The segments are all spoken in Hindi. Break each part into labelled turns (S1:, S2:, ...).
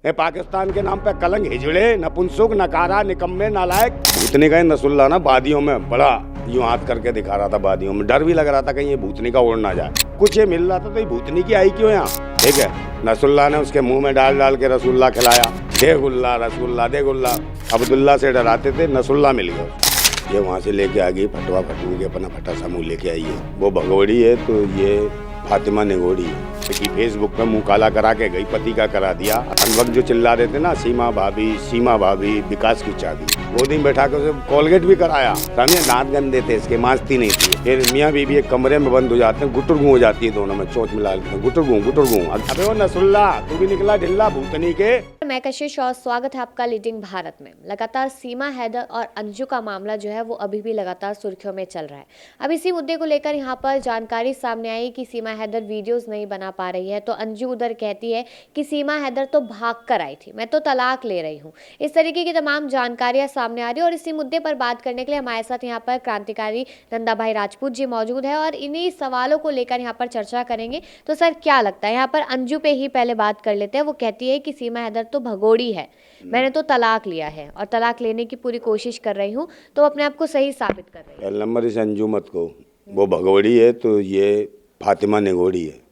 S1: ये पाकिस्तान के नाम पे कलंक, हिजड़े, नपुंसक, नकारा, निकम्मे, नालायक। भूतनी का नसुल्ला ना वादियों में बड़ा यूं हाथ करके दिखा रहा था, वादियों में डर भी लग रहा था कहीं ये भूतनी का उड़ ना जाए। कुछ ये मिल रहा था तो ये भूतनी की आई क्यों यहाँ। ठीक है, नसुल्ला ने उसके मुंह में डाल डाल के रसुल्ला खिलाया। दे गुल्ला रसगुल्ला दे गुल्ला। अब्दुल्ला से डराते थे, नसुल्ला मिल गया। ये वहाँ से लेके आ गई फटवा फटू के अपना फटा सा मुँह लेके आई है। वो भगोड़ी है तो ये फातिमा निगोड़ी है कि फेसबुक पे मुंह काला करा के गई, पति का करा दिया। अनवक्त जो चिल्ला रहे थे ना, सीमा भाभी विकास की चाबी, गोदी में बैठा के उसे कोलगेट भी कराया। समझे, दांत गंदे थे इसके, मांजती नहीं थी। फिर मियाँ बीबी एक कमरे में बंद हो जाते हैं, गुटुर गूं हो जाती है दोनों में, चोट मिला लेते हैं, गुटुर गूं। अबे वो नसुल्ला, तू भी निकला ढिल्ला भूतनी के।
S2: मैं कशिश और स्वागत है आपका लीडिंग भारत में। लगातार सीमा हैदर और अंजू का मामला जो है वो अभी भी लगातार सुर्खियों में चल रहा है। अब इसी मुद्दे को लेकर यहाँ पर जानकारी सामने आई कि सीमा हैदर वीडियोस नहीं बना पा रही है, तो अंजू उधर कहती है कि सीमा हैदर तो भाग कर आई थी, मैं तो तलाक ले रही हूँ। इस तरीके की तमाम जानकारियां सामने आ रही है और इसी मुद्दे पर बात करने के लिए हमारे साथ यहाँ पर क्रांतिकारी नंदा भाई राजपूत जी मौजूद है और इन्हीं सवालों को लेकर यहाँ पर चर्चा करेंगे। तो सर क्या लगता है, यहाँ पर अंजू पे ही पहले बात कर लेते हैं। वो कहती है कि सीमा हैदर तो भगोड़ी है, मैंने तो तलाक लिया है और तलाक लेने की पूरी कोशिश कर रही हूँ, तो अपने आप को सही साबित कर रही है।
S1: पहले नंबर इस अंजू मत को, वो भगोड़ी है तो ये फातिमा निगोड़ी है।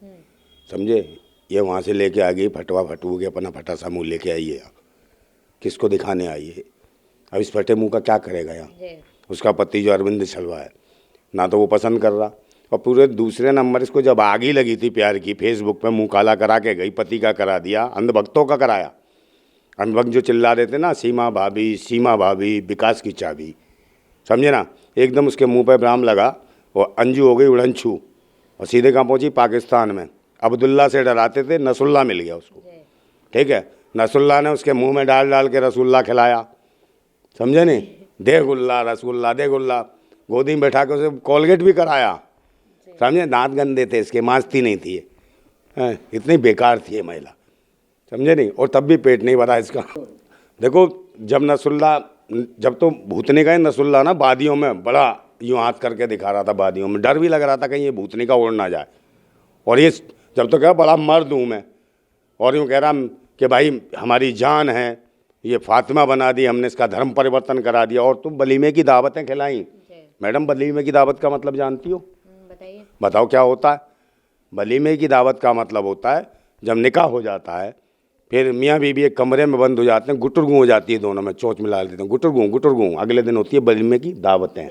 S1: समझे, ये वहाँ से लेके आ गई फटवा फटू के अपना फटा सा मुँह लेके आई है। किसको दिखाने आई है। अब इस फटे मुँह का क्या करेगा यहाँ। उसका पति जो अरविंद छलवा है ना, तो वो पसंद कर रहा, और पूरे दूसरे नंबर इसको जब आग ही लगी थी प्यार की, फेसबुक पे मुँह काला करा के गई, पति का करा दिया, अंधभक्तों का कराया। अंधभक्त जो चिल्ला रहे थे ना, सीमा भाभी विकास की चाबी, समझे ना, एकदम उसके मुंह पे ब्राम लगा और अंजू हो गई उड़नछू और सीधे कहाँ पहुंची, पाकिस्तान में। अब्दुल्ला से डराते थे, नसुल्ला मिल गया उसको। ठीक है, नसुल्ला ने उसके मुंह में डाल डाल के रसगुल्ला खिलाया। समझे नहीं, दे गुल्ला रसगुल्ला दे गुल्ला। गोदी में बैठा के उसे कोलगेट भी कराया। समझे, दांत गंदे थे इसके, मांजती नहीं थी। इतनी बेकार थी ये महिला, समझे नहीं, और तब भी पेट नहीं भरा इसका। देखो, जब नसुल्ला, जब तो भूतनी का नसुल्ला ना वादियों में बड़ा यूं हाथ करके दिखा रहा था, वादियों में डर भी लग रहा था कहीं ये भूतनी का उड़ ना जाए। और ये जब तो कहा बड़ा मर्द हूँ मैं, और यूँ कह रहा कि भाई हमारी जान है, ये फातिमा बना दी हमने, इसका धर्म परिवर्तन करा दिया, और तुम वलीमे की दावतें खिलाई। मैडम, वलीमे की दावत का मतलब जानती हो?
S2: बताइए।
S1: बताओ क्या होता है। वलीमे की दावत का मतलब होता है जब निकाह हो जाता है, फिर मियाँ बीबी एक कमरे में बंद हो जाते हैं, गुटुर गूं हो जाती है दोनों में, चोच मिला लेते हैं, गुटुर गूं। अगले दिन होती है वलीमे की दावतें।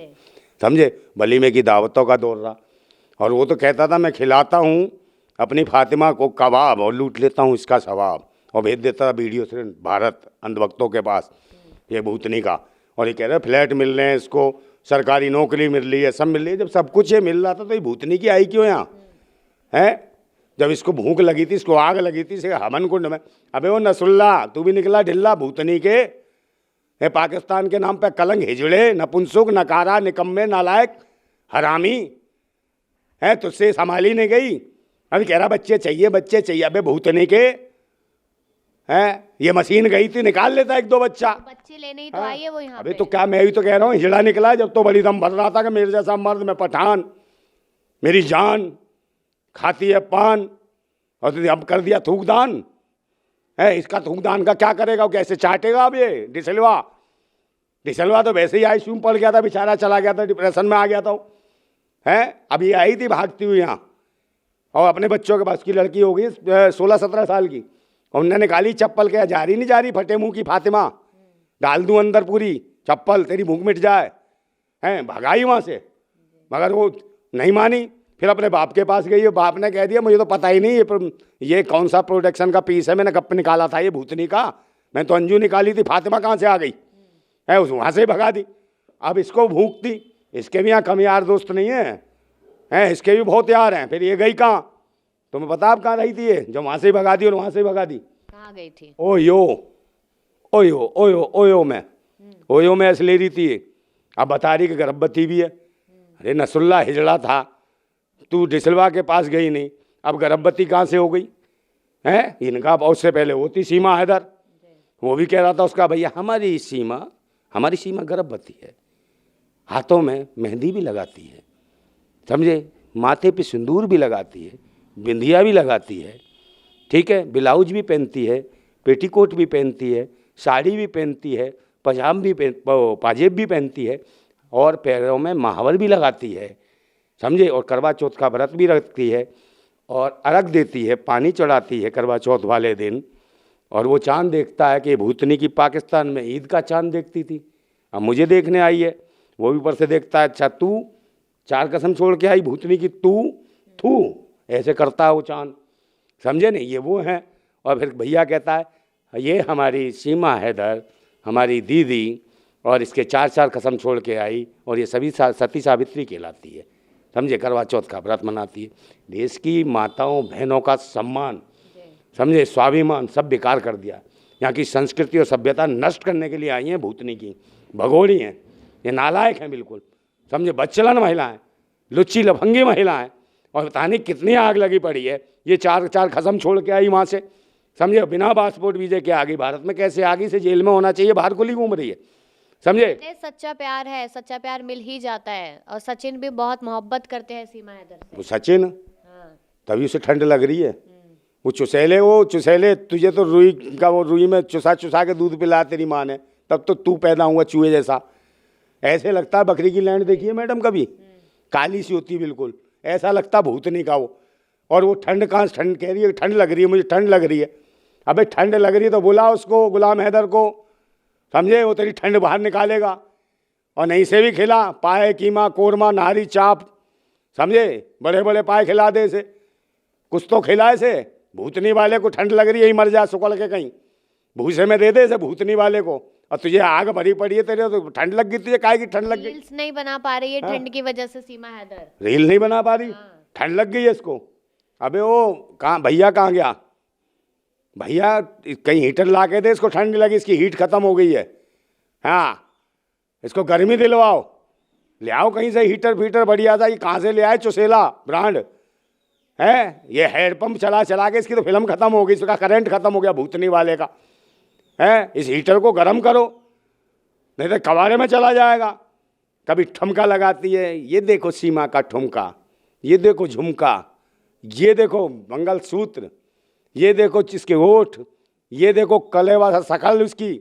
S1: समझे, वलीमे की दावतों का दौर रहा। और वो तो कहता था मैं खिलाता हूँ अपनी फातिमा को कबाब और लूट लेता हूँ इसका सवाब, और भेज देता था वीडियो से भारत अंधभक्तों के पास, ये भूतनी का। और ये कह रहे फ्लैट मिल रहे हैं इसको, सरकारी नौकरी मिल रही है, सब मिल रही है। जब सब कुछ ये मिल रहा था तो ये भूतनी की आई क्यों यहाँ है। जब इसको भूख लगी थी, इसको आग लगी थी इसे हवन कुंड में। अबे वो नसुल्ला, तू भी निकला ढिल्ला भूतनी के। ये पाकिस्तान के नाम पे कलंक, हिजड़े, नपुंसक, नकारा, निकम्मे, नालायक, हरामी है, तुझसे संभाली नहीं गई। अभी कह रहा बच्चे चाहिए। अबे भूतनी के है, ये मशीन गई थी, निकाल लेता एक दो बच्चा।
S2: बच्चे लेने ही तो आई है वो यहाँ
S1: अबे
S2: पे।
S1: तो क्या, मैं भी तो कह रहा हूँ हिजड़ा निकला है। जब तो बड़ी दम भर रहा था कि मेरे जैसा मर्द, मैं पठान, मेरी जान खाती है पान, और तो अब कर दिया थूकदान है। इसका थूकदान का क्या करेगा, कैसे चाटेगा अब ये डिसलवा तो वैसे ही आईसीयू में पड़ गया था बेचारा, चला गया था, डिप्रेशन में आ गया था है। अभी आई थी भागती हुई यहाँ, और अपने बच्चों के पास की लड़की हो गई 16-17 साल की, और उन्होंने निकाली चप्पल, क्या जा रही नहीं जा रही फटे मुँह की फातिमा, डाल दूँ अंदर पूरी चप्पल, तेरी भूख मिट जाए हैं। भगाई वहाँ से, मगर वो नहीं मानी। फिर अपने बाप के पास गई, बाप ने कह दिया मुझे तो पता ही नहीं ये कौन सा प्रोडक्शन का पीस है, मैंने कब निकाला था ये भूतनी का, मैं तो अंजू निकाली थी, फातिमा कहाँ से आ गई है, उस वहाँ से ही भगा दी। अब इसको भूखती, इसके भी यहाँ कम यार दोस्त नहीं है, इसके भी बहुत यार हैं। फिर ये गई कहाँ, तुम्हें पता आप कहाँ रही थी ये, जो वहाँ से ही भगा दी और वहाँ से ही भगा दी।
S2: कहाँ गई थी?
S1: ओयो में ऐसे ले रही थी। अब बता रही कि गर्भवती भी है। अरे नसुल्ला हिजड़ा था, तू डिसलवा के पास गई नहीं, अब गर्भवती कहाँ से हो गई है। इनका बहुत से पहले होती सीमा हैदर, वो भी कह रहा था उसका भैया हमारी सीमा गर्भवती है, हाथों में मेहंदी भी लगाती है, समझे, माथे पे सिंदूर भी लगाती है, बिंदिया भी लगाती है, ठीक है, ब्लाउज भी पहनती है, पेटीकोट भी पहनती है, साड़ी भी पहनती है, पाजेब भी पहनती है और पैरों में महावर भी लगाती है, समझे। और करवा चौथ का व्रत भी रखती है और अर्घ देती है, पानी चढ़ाती है करवा चौथ वाले दिन। और वो चांद देखता है कि भूतनी की पाकिस्तान में ईद का चांद देखती थी, अब मुझे देखने आई है। वो भी ऊपर से देखता है, अच्छा तू 4 कसम छोड़ के आई भूतनी की, तू ऐसे करता है वो चांद, समझे नहीं। ये वो हैं। और फिर भैया कहता है ये हमारी सीमा हैदर, हमारी दीदी, और इसके 4 कसम छोड़ के आई, और ये सभी सती सावित्री कहलाती है, समझे। करवा चौथ का व्रत मनाती है। देश की माताओं बहनों का सम्मान, समझे, स्वाभिमान सब बेकार कर दिया। यहाँ की संस्कृति और सभ्यता नष्ट करने के लिए आई हैं भूतनी की, भगोड़ी हैं, ये नालायक हैं बिल्कुल, समझे। बच्चलन महिलाएं, लुच्ची लफंगी महिलाएं, और पता नहीं कितनी आग लगी पड़ी है। ये 4 कसम छोड़ के आई वहाँ से, समझे, बिना पासपोर्ट वीजे के आ गई भारत में। कैसे आ गई? से जेल में होना चाहिए, बाहर खुली घूम रही है, समझे।
S2: सच्चा प्यार है, सच्चा प्यार मिल ही जाता है। और सचिन भी बहुत मोहब्बत करते हैं सीमा हैदर से।
S1: वो सचिन,
S2: हाँ।
S1: तभी उसे ठंड लग रही है। वो चुसेले तुझे तो रुई में चुसा के दूध पिलाया तेरी माँ ने, तब तो तू पैदा हुआ चूहे जैसा। ऐसे लगता है बकरी की लैंड देखी है मैडम कभी? काली सी होती है बिल्कुल, ऐसा लगता भूतनी का वो। और वो ठंड कहाँ, ठंड कह रही है ठंड लग रही है, मुझे ठंड लग रही है। अबे ठंड लग रही है तो बुला उसको, गुलाम हैदर को, समझे, वो तेरी ठंड बाहर निकालेगा। और नहीं से भी खिला, पाए, कीमा, कोरमा, नारी, चाप, समझे, बड़े बड़े पाए खिला दे इसे, कुछ तो खिला इसे। भूतनी वाले को ठंड लग रही है, यही मर जा सुकड़ के कहीं, भूसे में दे दे इसे भूतनी वाले को। और तुझे आग भरी पड़ी है तेरे, तो ठंड लग गई तुझे, काहे की ठंड लग गई?
S2: रील्स नहीं बना पा रही है ठंड की वजह से सीमा हैदर,
S1: रील नहीं बना पा रही, ठंड लग गई है इसको। अबे वो कहाँ भैया, कहाँ गया भैया? कहीं हीटर ला के दे, इसको ठंड नहीं लगी, इसकी हीट खत्म हो गई है। हाँ, इसको गर्मी दिलवाओ, ले आओ कहीं से हीटर फीटर बढ़िया सा। ये कहाँ से ले आए? चुसेला ब्रांड है ये, हैंडपम्प चला के इसकी तो फिल्म खत्म हो गई, इसका करंट खत्म हो गया भूतनी वाले का है। इस हीटर को गर्म करो, नहीं तो कबाड़े में चला जाएगा। कभी ठुमका लगाती है, ये देखो सीमा का ठुमका, ये देखो झुमका, ये देखो मंगलसूत्र, ये देखो इसके होठ, ये देखो कलेवा सा शकल उसकी,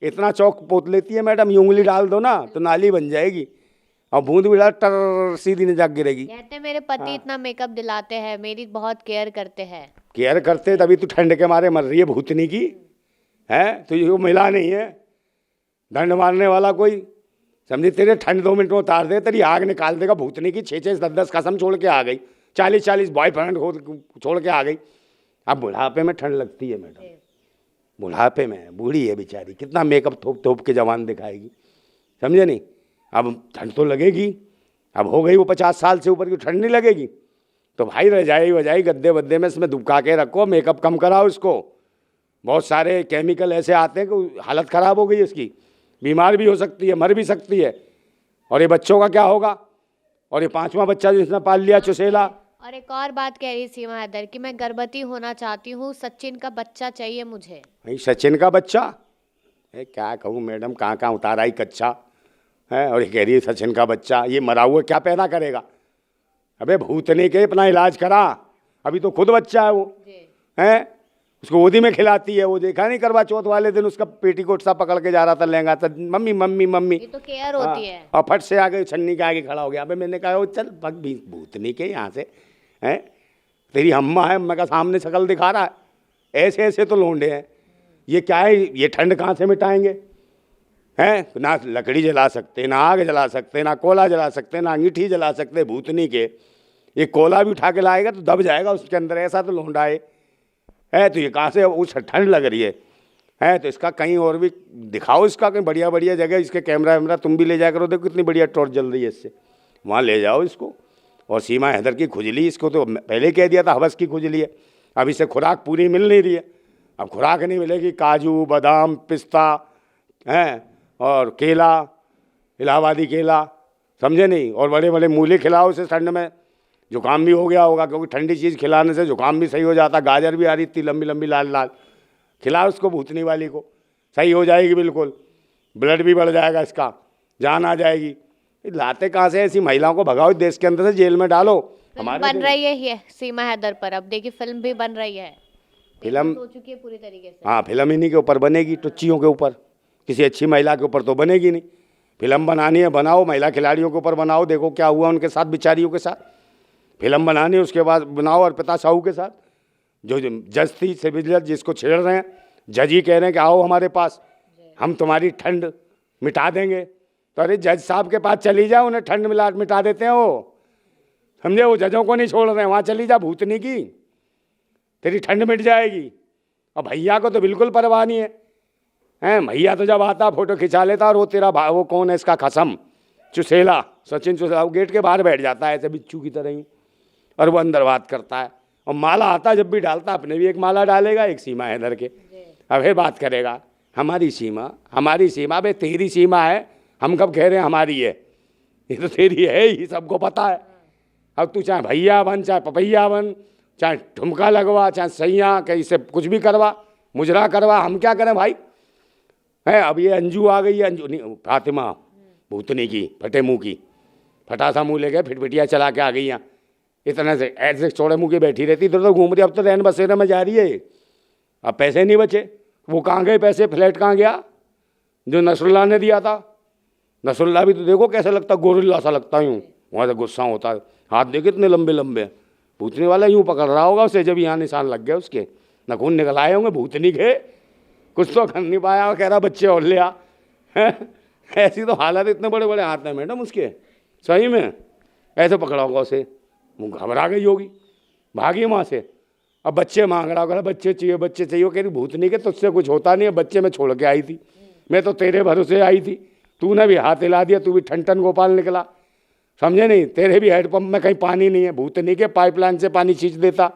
S1: इतना चौक पोत लेती है मैडम। ये उंगली डाल दो ना तो नाली बन जाएगी, और बूंद भी डाल टर सीधी नहीं जाग गिरेगी।
S2: कहते मेरे पति इतना मेकअप दिलाते हैं, मेरी बहुत केयर करते हैं।
S1: केयर करते तभी तो ठंड के मारे मर रही है भूतनी की, है तो ये मिला नहीं है दंड मारने वाला कोई, समझे। तेरे ठंड 2 मिनट में उतार दे, तेरी आग निकाल देगा भूतनी की। 6-6 10-10 कसम छोड़ के आ गई, 40-40 बॉयफ्रेंड छोड़ के आ गई। अब बुढ़ापे में ठंड लगती है मैडम, बुढ़ापे में, बूढ़ी है बेचारी, कितना मेकअप थोप के जवान दिखाएगी, समझे नहीं। अब ठंड तो लगेगी, अब हो गई वो 50 साल से ऊपर की, ठंड नहीं लगेगी तो भाई रजाई वजाई गद्दे वद्दे में इसमें दुबका के रखो, मेकअप कम कराओ इसको। बहुत सारे केमिकल ऐसे आते हैं कि हालत ख़राब हो गई इसकी, बीमार भी हो सकती है, मर भी सकती है। और ये बच्चों का क्या होगा? और ये 5वां बच्चा जो इसने पाल लिया चुसेला।
S2: और एक और बात कह रही सीमा हैदर कि मैं गर्भवती होना चाहती हूँ, सचिन का बच्चा चाहिए मुझे।
S1: भाई सचिन का बच्चा है, क्या कहूँ मैडम, कहाँ कहाँ उतारा ही कच्चा है। और ये कह रही है सचिन का बच्चा, ये मरा हुआ क्या पैदा करेगा? अबे भूतनी के अपना इलाज करा, अभी तो खुद बच्चा है वो, है उसको गोदी में खिलाती है। वो देखा नहीं करवा चौथ वाले दिन उसका पेटीकोट सा पकड़ के जा रहा था, लहंगा था, मम्मी मम्मी मम्मी,
S2: ये तो केयर होती है।
S1: और फट से आगे छन्नी के आगे खड़ा हो गया। अबे मैंने कहा वो चल भग भी भूतनी के यहाँ से, हैं तेरी अम्मा है, अम्मा का सामने शक्ल दिखा रहा है। ऐसे ऐसे तो लोंडे हैं। ये क्या है, ये ठंड कहाँ से मिटाएंगे? हैं ना लकड़ी जला सकते, ना आग जला सकते, ना कोला जला सकते, ना अंगीठी जला सकते भूतनी के। ये कोला भी उठा के लाएगा तो दब जाएगा उसके अंदर, ऐसा तो लोंडा है। तो ये कहाँ से, उस ठंड लग रही है तो इसका कहीं और भी दिखाओ, इसका कहीं बढ़िया बढ़िया जगह, इसके कैमरा वैमरा तुम भी ले जाया करो, देखो कितनी बढ़िया टॉर्च जल रही है इससे, वहाँ ले जाओ इसको। और सीमा हैदर की खुजली, इसको तो पहले कह दिया था हवस की खुजली है, अब इसे खुराक पूरी मिल नहीं रही है। अब खुराक नहीं मिलेगी, काजू बादाम पिस्ता हैं और केला, इलाहाबादी केला, समझे नहीं, और बड़े बड़े मूली खिलाओ इसे ठंड में। जुकाम भी हो गया होगा, क्योंकि ठंडी चीज़ खिलाने से जुकाम भी सही हो जाता। गाजर भी आ रही थी लंबी लंबी लाल लाल, खिलाओ उसको भूतनी वाली को, सही हो जाएगी बिल्कुल। ब्लड भी बढ़ जाएगा इसका, जान आ जाएगी। लाते कहाँ से ऐसी महिलाओं को? भगाओ देश के अंदर से, जेल में डालो।
S2: हमारे बन रही है ये सीमा हैदर पर, अब देखिए फिल्म भी बन रही है।
S1: फिल्म
S2: हो चुकी है पूरी तरीके से।
S1: हाँ, फिल्म इन्हीं के ऊपर बनेगी, टुच्चियों के ऊपर, किसी अच्छी महिला के ऊपर तो बनेगी नहीं। फिल्म बनानी है बनाओ, महिला खिलाड़ियों के ऊपर बनाओ, देखो क्या हुआ उनके साथ, बिचारियों के साथ। फिल्म बनानी है उसके बाद बनाओ अर्पिता साहू के साथ, जो जज थी, सिविल जज, जिसको छेड़ रहे हैं, जज ही कह रहे हैं कि आओ हमारे पास, हम तुम्हारी ठंड मिटा देंगे। तो अरे जज साहब के पास चली जाओ, उन्हें ठंड मिटा देते हैं वो, समझे। वो जजों को नहीं छोड़ रहे हैं, वहाँ चली जा भूतनी की, तेरी ठंड मिट जाएगी। और भैया को तो बिल्कुल परवाह नहीं है, भैया तो जब आता फोटो खिंचा लेता, और वो तेरा वो कौन है इसका खसम, चुसेला, सचिन चुसेला, वो गेट के बाहर बैठ जाता है ऐसे बिच्छू की तरह ही, और वो अंदर बात करता है। और माला आता जब भी डालता, अपने भी एक माला डालेगा, एक सीमा हैदर के, अब फिर बात करेगा हमारी सीमा, बे तेरी सीमा है, हम कब कह रहे हैं हमारी है, ये तो तेरी है ही, सबको पता है। अब तू चाहे भैया बन, चाहे पपैया बन, चाहे ठुमका लगवा, चाहे सैया, कहीं से कुछ भी करवा, मुजरा करवा, हम क्या करें भाई, है। अब ये अंजू आ गई है, अंजू नहीं, फातिमा भूतनी की, फटे मुँह की, फटासा मुँह लेके फिटफिटिया चला के आ गई यहाँ, इतने से ऐसे चौड़े मुँह की बैठी रहती, इधर तो घूम रही। अब तो रैन बसेरे में जा रही है, अब पैसे नहीं बचे, वो कहाँ गए पैसे, फ्लैट कहाँ गया जो नसरुल्ला ने दिया था। नसरुल्ला भी तो देखो कैसा लगता, गोरिल्ला सा लगता यूँ, वहाँ से गुस्सा होता है, हाथ देखे इतने लंबे लंबे, भूतनी वाला यूँ पकड़ रहा होगा उसे, जब यहाँ निशान लग गए उसके, नखून निकल आए होंगे भूतनी के, कुछ तो कर नहीं पाया, कह रहा बच्चे और ले आ। ऐसी तो हालत, इतने बड़े बड़े हाथ हैं मैडम उसके, सही में ऐसे पकड़ा होगा उसे, वो घबरा गई होगी, भागी वहाँ से। अब बच्चे मांग रहा होगा, बच्चे चाहिए बच्चे चाहिए, कह रही भूतनी के तुझसे कुछ होता नहीं है, बच्चे मैं छोड़ के आई थी, मैं तो तेरे भरोसे आई थी, तूने भी हाथ हिला दिया, तू भी ठन गोपाल निकला, समझे नहीं, तेरे भी हेडपम्प में कहीं पानी नहीं है, भूतनी के पाइपलाइन से पानी खींच देता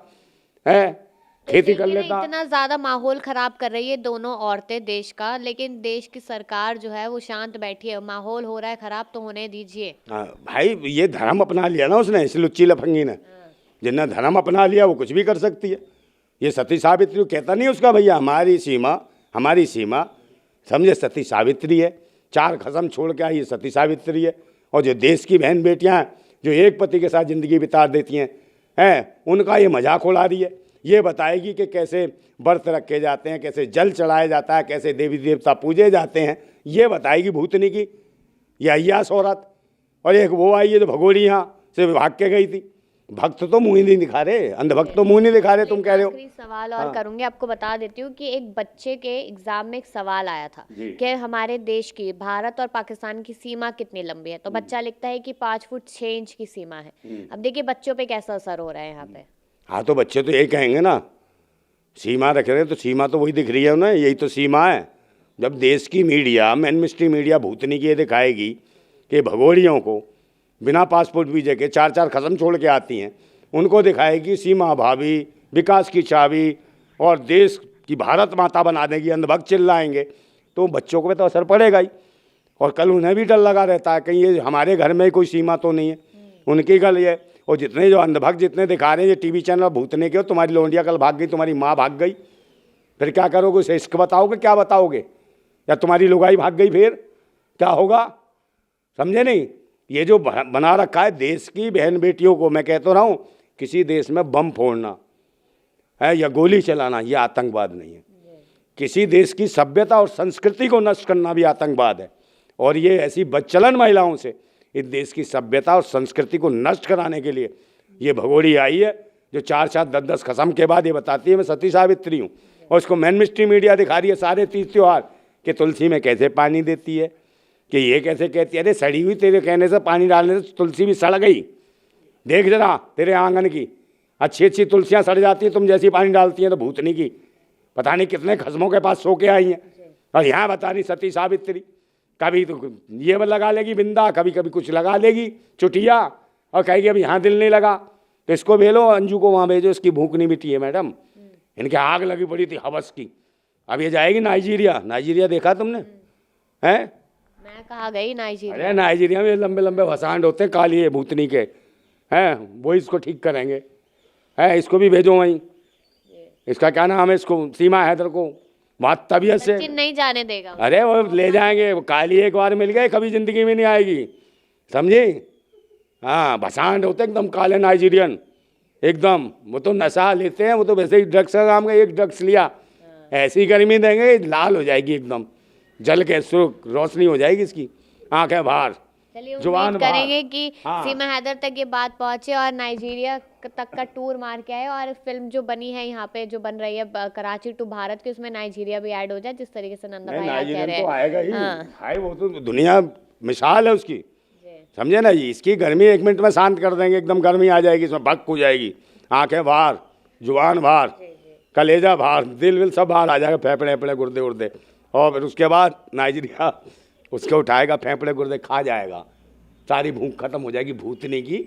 S1: है, खेती कर लेता।
S2: इतना ज्यादा माहौल खराब कर रही है दोनों औरतें देश का, लेकिन देश की सरकार जो है वो शांत बैठी है, माहौल हो रहा है खराब तो होने दीजिए।
S1: भाई ये धर्म अपना लिया ना उसने, इस लुच्ची लफंगी ने, जिन्हें धर्म अपना लिया वो कुछ भी कर सकती है। ये सती सावित्री कहता नहीं उसका भैया, हमारी सीमा, समझे, सती सावित्री है, 4 खसम छोड़ के आई, ये सती सावित्री है। और जो देश की बहन बेटियां हैं, जो एक पति के साथ ज़िंदगी बिता देती हैं, उनका ये मजाक उड़ा रही है। ये बताएगी कि कैसे व्रत रखे जाते हैं, कैसे जल चढ़ाया जाता है, कैसे देवी देवता पूजे जाते हैं, ये बताएगी भूतनी की, ये अय्यास औरत। और एक वो आई है जो भगोड़ी यहाँ से भाग के गई थी, भक्त तो मुंह ही नहीं दिखा रहे, अंधभक्त तो मुंह नहीं दिखा रहे, तुम कह रहे हो।
S2: आखिरी सवाल और करूंगी, आपको बता देती हूँ कि एक बच्चे के एग्जाम में एक सवाल आया था कि हमारे देश की, भारत और पाकिस्तान की सीमा कितनी लंबी है, तो बच्चा लिखता है कि 5 फुट 6 इंच की सीमा है। अब देखिए बच्चों पे कैसा असर हो रहा है यहाँ पे।
S1: हाँ तो बच्चे तो यही कहेंगे ना, सीमा रख रहे हैं तो सीमा तो वही दिख रही है उन्हें, यही तो सीमा है। जब देश की मीडिया, मेनस्ट्रीम मीडिया भूतनी की ये दिखाएगी कि भगोड़ियों को बिना पासपोर्ट वीजे के 4 खसम छोड़ के आती हैं, उनको दिखाएगी सीमा भाभी, विकास की चाबी, और देश की भारत माता बना देगी, अंधभक्त चिल्लाएंगे, तो बच्चों को भी तो असर पड़ेगा ही। और कल उन्हें भी डर लगा रहता है कहीं ये हमारे घर में कोई सीमा तो नहीं है, उनकी गल ये। और जितने जो अंधभक्त जितने दिखा रहे हैं ये टीवी चैनल भूतने के हो, तुम्हारी लोंडिया कल भाग गई, तुम्हारी माँ भाग गई, फिर क्या करोगे, उसे इश्क बताओगे, क्या बताओगे, या तुम्हारी लुगाई भाग गई, फिर क्या होगा, समझे नहीं। ये जो बना रखा है देश की बहन बेटियों को, मैं कहता रहा हूँ, किसी देश में बम फोड़ना है या गोली चलाना, ये आतंकवाद नहीं है। किसी देश की सभ्यता और संस्कृति को नष्ट करना भी आतंकवाद है। और ये ऐसी बदचलन महिलाओं से इस देश की सभ्यता और संस्कृति को नष्ट कराने के लिए ये भगोड़ी आई है, जो 4 10 खसम के बाद ये बताती है मैं सती सावित्री हूँ। और उसको मेनस्ट्रीम मीडिया दिखा रही है सारे तीज त्यौहार कि तुलसी में कैसे पानी देती है, कि ये कैसे कहती है, अरे सड़ी हुई, तेरे कहने से पानी डालने से तुलसी भी सड़ गई, देख जरा तेरे आंगन की अच्छी अच्छी तुलसियाँ सड़ जाती हैं, तुम जैसी पानी डालती हैं। तो भूतनी की पता नहीं कितने खसमों के पास सो के आई हैं, और यहाँ बता रही सती सावित्री, कभी तो ये लगा लेगी बिंदा, कभी कभी कुछ लगा लेगी चुटिया, और कहेगी अब यहाँ दिल नहीं लगा, तो इसको भेजो, अंजू को वहाँ भेजो, इसकी भूख नहीं मिटी है मैडम, इनके आग लगी पड़ी थी हवस की। अब ये जाएगी नाइजीरिया देखा तुमने, हैं?
S2: मैं कहा गई नाइजीरिया।
S1: अरे नाइजीरिया में लंबे लंबे वसांड होते हैं काली है भूतनी के, हैं, वो इसको ठीक करेंगे, है, इसको भी भेजो वहीं, इसका क्या नाम है, इसको सीमा हैदर को, वहाँ तबीयत से
S2: नहीं जाने देगा।
S1: अरे वो ले जाएंगे, वो काली एक बार मिल गए कभी जिंदगी में नहीं आएगी, समझी। हाँ, भसांड होते एकदम काले नाइजीरियन, एकदम। वो तो नशा लेते हैं, वो तो वैसे ही ड्रग्स का काम का, एक ड्रग्स लिया ऐसी गर्मी देंगे लाल हो जाएगी एकदम, जल के सुर्ख रोशनी हो जाएगी इसकी, आंखें बाहर।
S2: चलिए
S1: जुबान
S2: उम्मीद
S1: बाहर।
S2: करेंगे कि
S1: हाँ।
S2: सीमा हैदर तक ये बात पहुंचे और नाइजीरिया तक का टूर मार के आए, और फिल्म जो बनी है यहाँ पे जो बन रही है कराची टू भारत की, उसमें नाइजीरिया भी ऐड हो जाए, जिस तरीके से नंदा भाई आज कह रहे
S1: तो
S2: हैं।
S1: आएगा ही
S2: हाँ।
S1: भाई, वो तो दुनिया मिसाल है उसकी,
S2: जी।
S1: समझे ना जी। इसकी गर्मी 1 मिनट में शांत कर देंगे, एकदम गर्मी आ जाएगी, इसमें भक हो जाएगी, आंखें बाहर, जुबान बाहर, कलेजा बाहर, दिल विल सब बाहर आ जाएगा, फेफड़े फेफड़े गुर्दे उर्दे, और फिर उसके बाद नाइजीरिया उसके उठाएगा, फेफड़े गुर्दे खा जाएगा, सारी भूख खत्म हो जाएगी भूतनी की।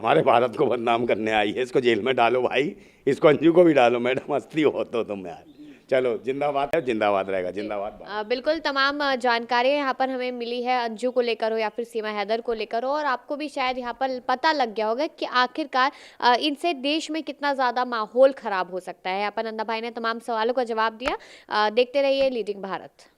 S1: हमारे भारत को बदनाम करने आई है, इसको जेल में डालो भाई, इसको अंजू को भी डालो, मैडम हस्ती हो तो तुम यार। चलो जिंदाबाद है, जिंदाबाद रहेगा, जिंदाबाद।
S2: बिल्कुल तमाम जानकारियाँ यहाँ पर हमें मिली है, अंजू को लेकर हो या फिर सीमा हैदर को लेकर हो, और आपको भी शायद यहाँ पर पता लग गया होगा कि आखिरकार इनसे देश में कितना ज़्यादा माहौल ख़राब हो सकता है। यहाँ पर नंदा भाई ने तमाम सवालों का जवाब दिया। देखते रहिए लीडिंग भारत।